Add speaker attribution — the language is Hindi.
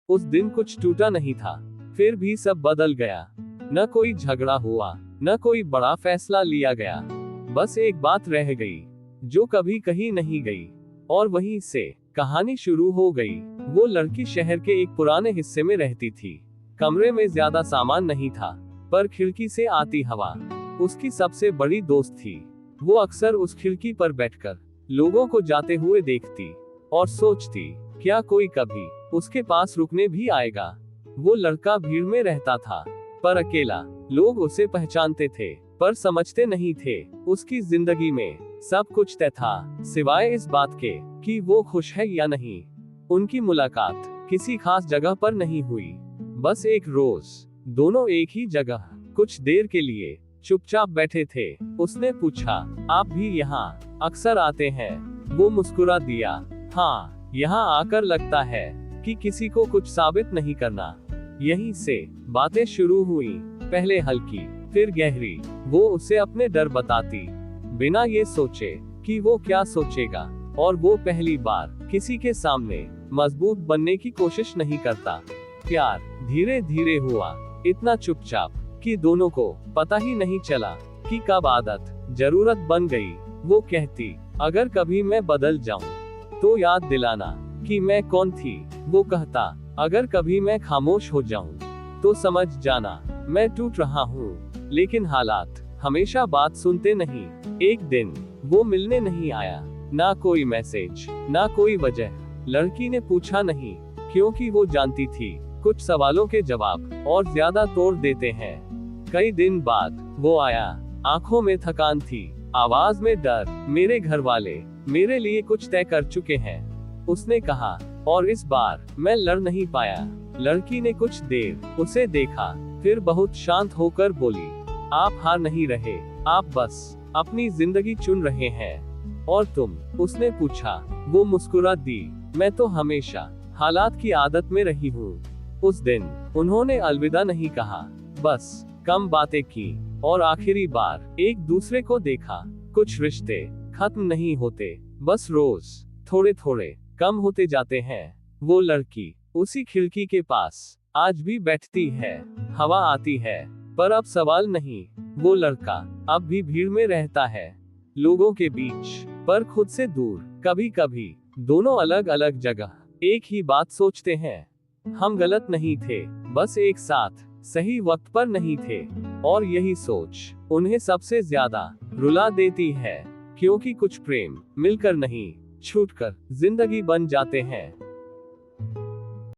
Speaker 1: उस दिन कुछ टूटा नहीं था, फिर भी सब बदल गया। न कोई झगड़ा हुआ, न कोई बड़ा फैसला लिया गया। बस एक बात रह गई, जो कभी कहीं नहीं गई, और वहीं से कहानी शुरू हो गई। वो लड़की शहर के एक पुराने हिस्से में रहती थी। कमरे में ज्यादा सामान नहीं था, पर खिड़की से आती हवा उसकी सबसे बड़ी दोस्त थी। वो अक्सर उस खिड़की पर बैठकर लोगों को जाते हुए देखती और सोचती, क्या कोई कभी उसके पास रुकने भी आएगा। वो लड़का भीड़ में रहता था, पर अकेला। लोग उसे पहचानते थे, पर समझते नहीं थे। उसकी जिंदगी में सब कुछ तय था, सिवाय इस बात के कि वो खुश है या नहीं। उनकी मुलाकात किसी खास जगह पर नहीं हुई, बस एक रोज दोनों एक ही जगह कुछ देर के लिए चुपचाप बैठे थे। उसने पूछा, आप भी यहाँ अक्सर आते हैं? वो मुस्कुरा दिया, हाँ, यहाँ आकर लगता है कि किसी को कुछ साबित नहीं करना। यहीं से बातें शुरू हुई, पहले हल्की, फिर गहरी। वो उसे अपने डर बताती, बिना ये सोचे कि वो क्या सोचेगा। और वो पहली बार किसी के सामने मजबूत बनने की कोशिश नहीं करता। प्यार धीरे धीरे हुआ, इतना चुपचाप कि दोनों को पता ही नहीं चला कि कब आदत जरूरत बन गई। वो कहती, अगर कभी मैं बदल जाऊं तो याद दिलाना कि मैं कौन थी। वो कहता, अगर कभी मैं खामोश हो जाऊं तो समझ जाना मैं टूट रहा हूँ। लेकिन हालात हमेशा बात सुनते नहीं। एक दिन वो मिलने नहीं आया, ना कोई मैसेज, ना कोई वजह। लड़की ने पूछा नहीं, क्योंकि वो जानती थी कुछ सवालों के जवाब और ज्यादा तोड़ देते हैं। कई दिन बाद वो आया, आंखों में थकान थी, आवाज में डर। मेरे घर वाले मेरे लिए कुछ तय कर चुके हैं, उसने कहा, और इस बार मैं लड़ नहीं पाया। लड़की ने कुछ देर उसे देखा, फिर बहुत शांत होकर बोली, आप हार नहीं रहे, आप बस अपनी जिंदगी चुन रहे हैं। और तुम? उसने पूछा। वो मुस्कुरा दी, मैं तो हमेशा हालात की आदत में रही हूँ। उस दिन उन्होंने अलविदा नहीं कहा, बस कम बातें की और आखिरी बार एक दूसरे को देखा। कुछ रिश्ते खत्म नहीं होते, बस रोज थोड़े थोड़े कम होते जाते हैं। वो लड़की उसी खिड़की के पास आज भी बैठती है, हवा आती है, पर अब सवाल नहीं। वो लड़का अब भी भीड़ में रहता है, लोगों के बीच, पर खुद से दूर। कभी कभी दोनों अलग अलग जगह एक ही बात सोचते हैं, हम गलत नहीं थे, बस एक साथ सही वक्त पर नहीं थे। और यही सोच उन्हें सबसे ज्यादा रुला देती है, क्योंकि कुछ प्रेम मिलकर नहीं, छूटकर जिंदगी बन जाते हैं।